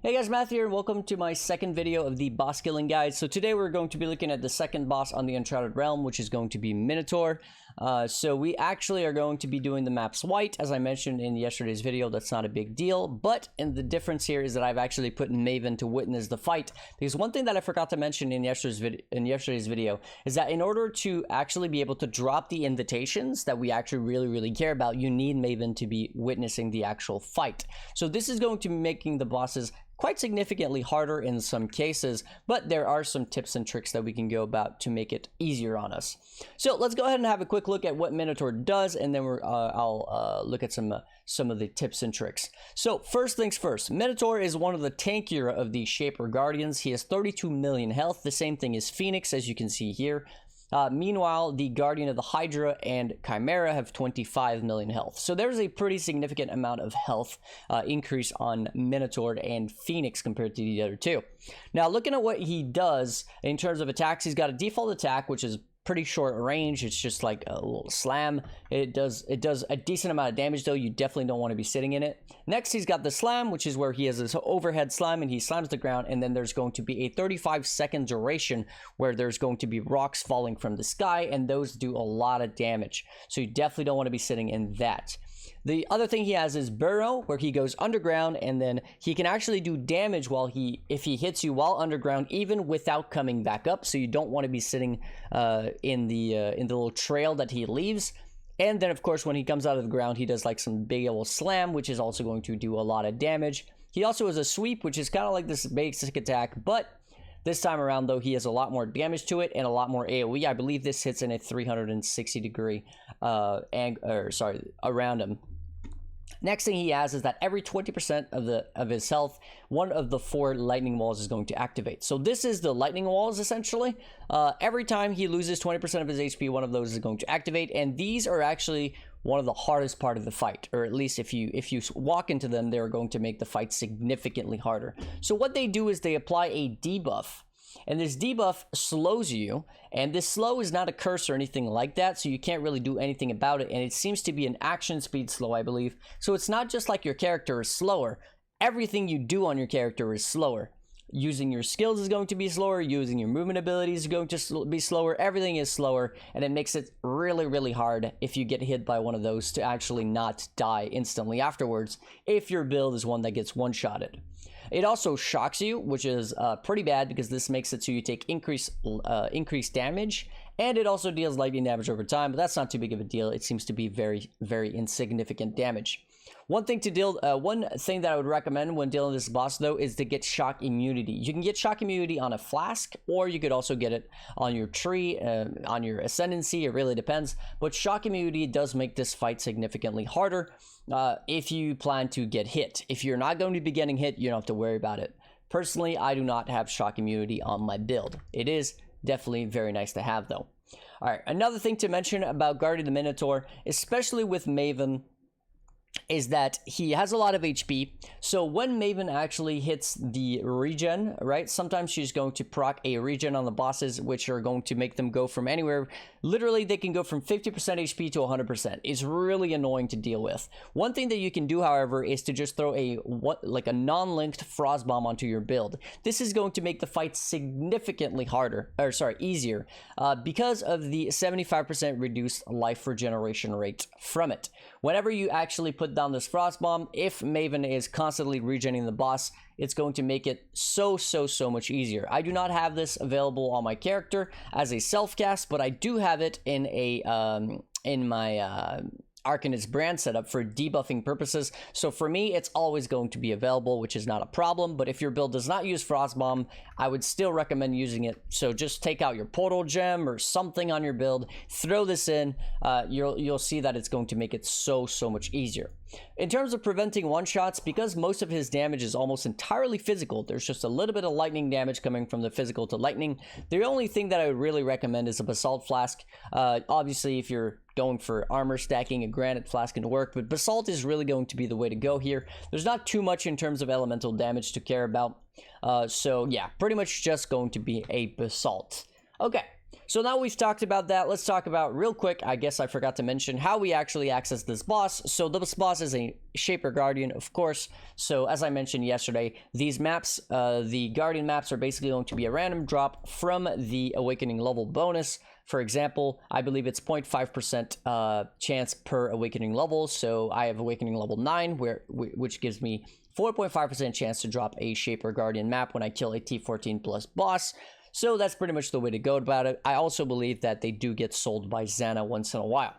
Hey guys, Matt here, and welcome to my second video of the boss killing guide. So today we're going to be looking at the second boss on the Uncharted Realm, which is going to be Minotaur. So we actually are going to be doing the maps white, as I mentioned in yesterday's video. That's not a big deal, but the difference here is that I've actually put Maven to witness the fight. Because one thing that I forgot to mention in yesterday's video is that in order to actually be able to drop the invitations that we actually really care about, you need Maven to be witnessing the actual fight. So this is going to be making the bosses quite significantly harder in some cases, but there are some tips and tricks that we can go about to make it easier on us. So let's go ahead and have a quick look at what Minotaur does, and then I'll look at some of the tips and tricks. So first things first, Minotaur is one of the tankier of the Shaper Guardians. He has 32 million health, the same thing as Phoenix, as you can see here. Meanwhile, the Guardian of the Hydra and Chimera have 25 million health. So there's a pretty significant amount of health increase on Minotaur and Phoenix compared to the other two. Now, looking at what he does in terms of attacks, he's got a default attack, which is pretty short range. It's just like a little slam. It does a decent amount of damage, though. You definitely don't want to be sitting in it. Next, he's got the slam, which is where he has this overhead slam and he slams the ground, and then there's going to be a 35-second duration where there's going to be rocks falling from the sky, and those do a lot of damage. So you definitely don't want to be sitting in that. The other thing he has is Burrow, where he goes underground, and then he can actually do damage if he hits you while underground, even without coming back up. So you don't want to be sitting in the little trail that he leaves. And then, of course, when he comes out of the ground, he does like some big old slam, which is also going to do a lot of damage. He also has a sweep, which is kind of like this basic attack, but this time around, though, he has a lot more damage to it and a lot more AoE. I believe this hits in a 360-degree around him. Next thing he has is that every 20% of his health, one of the 4 lightning walls is going to activate. So this is the lightning walls, essentially. Every time he loses 20% of his HP, one of those is going to activate, and these are actually one of the hardest part of the fight, or at least if you walk into them, they're going to make the fight significantly harder. So what they do is they apply a debuff. And this debuff slows you, and this slow is not a curse or anything like that, so you can't really do anything about it, and it seems to be an action speed slow, I believe. So it's not just like your character is slower. Everything you do on your character is slower. Using your skills is going to be slower, using your movement abilities is going to be slower, everything is slower, and it makes it really hard if you get hit by one of those to actually not die instantly afterwards, if your build is one that gets one-shotted. It also shocks you, which is pretty bad because this makes it so you take increased damage, and it also deals lightning damage over time, but that's not too big of a deal. It seems to be very insignificant damage. One thing that I would recommend when dealing with this boss, though, is to get shock immunity. You can get shock immunity on a flask, or you could also get it on your tree, on your ascendancy. It really depends. But shock immunity does make this fight significantly harder if you plan to get hit. If you're not going to be getting hit, you don't have to worry about it. Personally, I do not have shock immunity on my build. It is definitely very nice to have, though. All right, another thing to mention about guarding the Minotaur, especially with Maven, is that he has a lot of HP. So when Maven actually hits the regen, right, sometimes she's going to proc a regen on the bosses, which are going to make them go from anywhere. Literally, they can go from 50% HP to 100%. It's really annoying to deal with. One thing that you can do, however, is to just throw a non-linked frost bomb onto your build. This is going to make the fight significantly easier, because of the 75% reduced life regeneration rate from it. Whenever you actually put down this frost bomb, if Maven is constantly regenerating the boss, it's going to make it so much easier. I do not have this available on my character as a self cast, but I do have it in a in my Arcanist brand setup for debuffing purposes. So for me, it's always going to be available, which is not a problem. But if your build does not use Frostbomb, I would still recommend using it. So just take out your portal gem or something on your build, throw this in. You'll see that it's going to make it so much easier. In terms of preventing one-shots, because most of his damage is almost entirely physical, there's just a little bit of lightning damage coming from the physical to lightning. The only thing that I would really recommend is a Basalt Flask. Obviously, if you're going for armor stacking, a Granite Flask can work, but Basalt is really going to be the way to go here. There's not too much in terms of elemental damage to care about. So yeah, pretty much just going to be a Basalt. Okay, So now we've talked about that, let's talk about real quick, I guess I forgot to mention how we actually access this boss. So this boss is a Shaper Guardian, of course. So as I mentioned yesterday, these maps, the Guardian maps, are basically going to be a random drop from the Awakening level bonus. For example, I believe it's 0.5% chance per Awakening level. So I have Awakening level 9, which gives me 4.5% chance to drop a Shaper Guardian map when I kill a T14 plus boss. So that's pretty much the way to go about it. I also believe that they do get sold by Xana once in a while.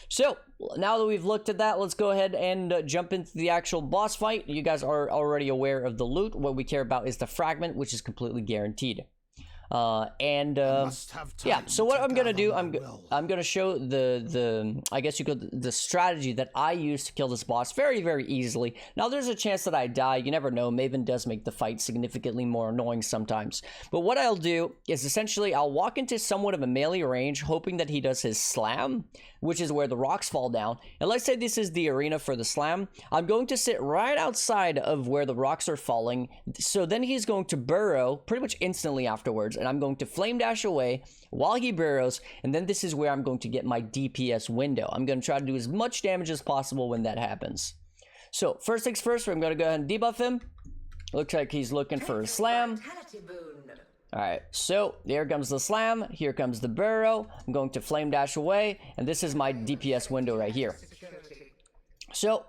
So now that we've looked at that, let's go ahead and jump into the actual boss fight. You guys are already aware of the loot. What we care about is the fragment, which is completely guaranteed. Yeah, so what I'm gonna do, I'm gonna show the I guess you could, the strategy that I use to kill this boss very, very easily. Now there's a chance that I die, you never know. Maven does make the fight significantly more annoying sometimes, but what I'll do is essentially I'll walk into somewhat of a melee range, hoping that he does his slam, which is where the rocks fall down. And let's say this is the arena for the slam. I'm going to sit right outside of where the rocks are falling, so then he's going to burrow pretty much instantly afterwards, and I'm going to flame dash away while he burrows, and then this is where I'm going to get my DPS window. I'm going to try to do as much damage as possible when that happens. So first things first, I'm going to go ahead and debuff him. Looks like he's looking for a slam. Alright, so there comes the slam, here comes the burrow. I'm going to flame dash away, and this is my DPS window right here. So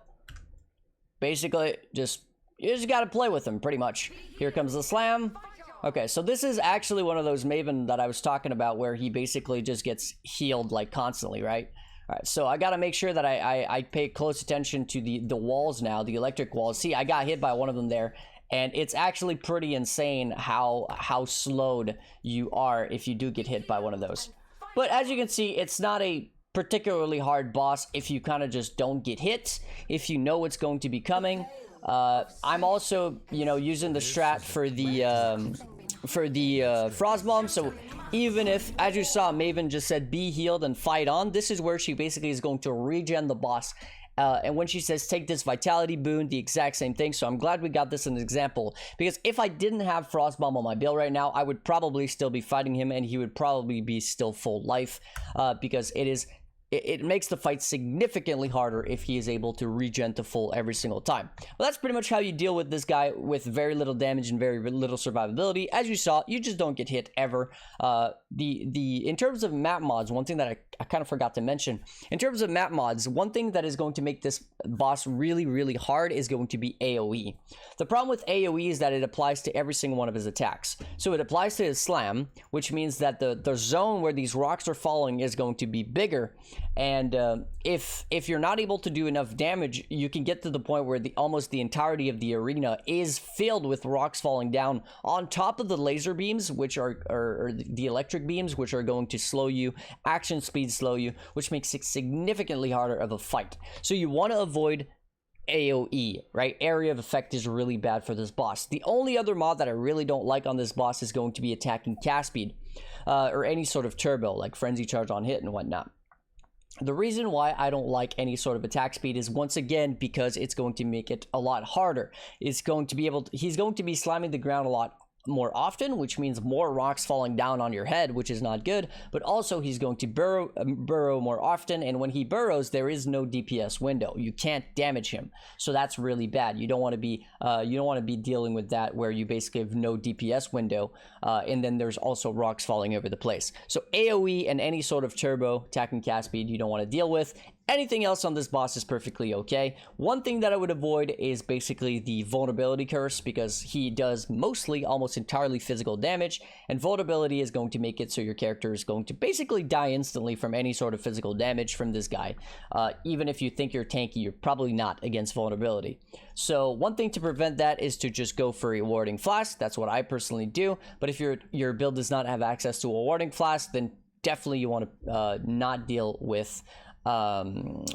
basically you just gotta play with him pretty much. Here comes the slam. Okay, so this is actually one of those Maven that I was talking about where he basically just gets healed like constantly, right? Alright, so I gotta make sure that I pay close attention to the walls now, the electric walls. See, I got hit by one of them there, and it's actually pretty insane how slowed you are if you do get hit by one of those. But as you can see, it's not a particularly hard boss if you kind of just don't get hit, if you know what's going to be coming. I'm also, you know, using the strat for the frost bomb. So even if, as you saw, Maven just said be healed and fight on, this is where she basically is going to regen the boss. And when she says take this vitality boon, the exact same thing. So I'm glad we got this as an example, because if I didn't have frost bomb on my build right now, I would probably still be fighting him, and he would probably be still full life, because it makes the fight significantly harder if he is able to regen to full every single time. Well, that's pretty much how you deal with this guy with very little damage and very little survivability. As you saw, you just don't get hit ever. In terms of map mods, one thing that I kind of forgot to mention, in terms of map mods, one thing that is going to make this boss really, really hard is going to be AoE. The problem with AoE is that it applies to every single one of his attacks. So it applies to his slam, which means that the zone where these rocks are falling is going to be bigger. And if you're not able to do enough damage, you can get to the point where almost the entirety of the arena is filled with rocks falling down on top of the laser beams, which are the electric beams, which are going to slow you, action speed slow you, which makes it significantly harder of a fight. So you want to avoid AoE, right? Area of effect is really bad for this boss. The only other mod that I really don't like on this boss is going to be attacking cast speed, or any sort of turbo, like frenzy charge on hit and whatnot. The reason why I don't like any sort of attack speed is, once again, because it's going to make it a lot harder. He's going to be slamming the ground a lot more often, which means more rocks falling down on your head, which is not good. But also he's going to burrow more often, and when he burrows, there is no DPS window. You can't damage him, so that's really bad. You don't want to be dealing with that where you basically have no DPS window, and then there's also rocks falling over the place. So AoE and any sort of turbo attacking cast speed you don't want to deal with. Anything else on this boss is perfectly okay. One thing that I would avoid is basically the vulnerability curse, because he does mostly almost entirely physical damage, and vulnerability is going to make it so your character is going to basically die instantly from any sort of physical damage from this guy. Even if you think you're tanky, you're probably not against vulnerability. So one thing to prevent that is to just go for a warding flask. That's what I personally do. But if your build does not have access to a warding flask, then definitely you want to not deal with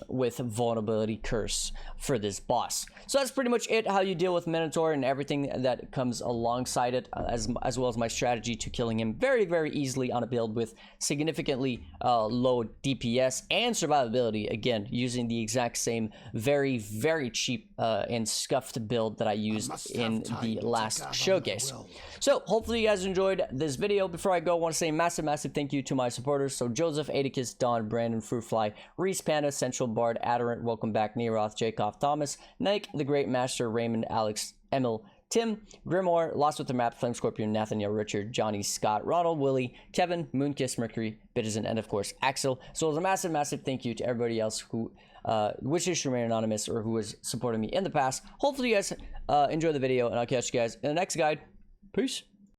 with vulnerability curse for this boss. So that's pretty much it, how you deal with Minotaur and everything that comes alongside it, as well as my strategy to killing him very, very easily on a build with significantly low DPS and survivability, again using the exact same very, very cheap and scuffed build that I used in the last showcase. So hopefully you guys enjoyed this video. Before I go, I want to say massive thank you to my supporters. So Joseph, Atticus, Don, Brandon, Fruitfly, Reese Panda, Central Bard, Adorant, welcome back, Neroth, Jacob, Thomas, Nike, the Great Master, Raymond, Alex, Emil, Tim, Grimoire, Lost with the Map, Flame Scorpion, Nathaniel, Richard, Johnny, Scott, Ronald, Willie, Kevin, Moonkiss, Mercury, Bitizen, and of course Axel. So it was a massive thank you to everybody else who wishes to remain anonymous or who has supported me in the past. Hopefully you guys enjoy the video, and I'll catch you guys in the next guide. Peace.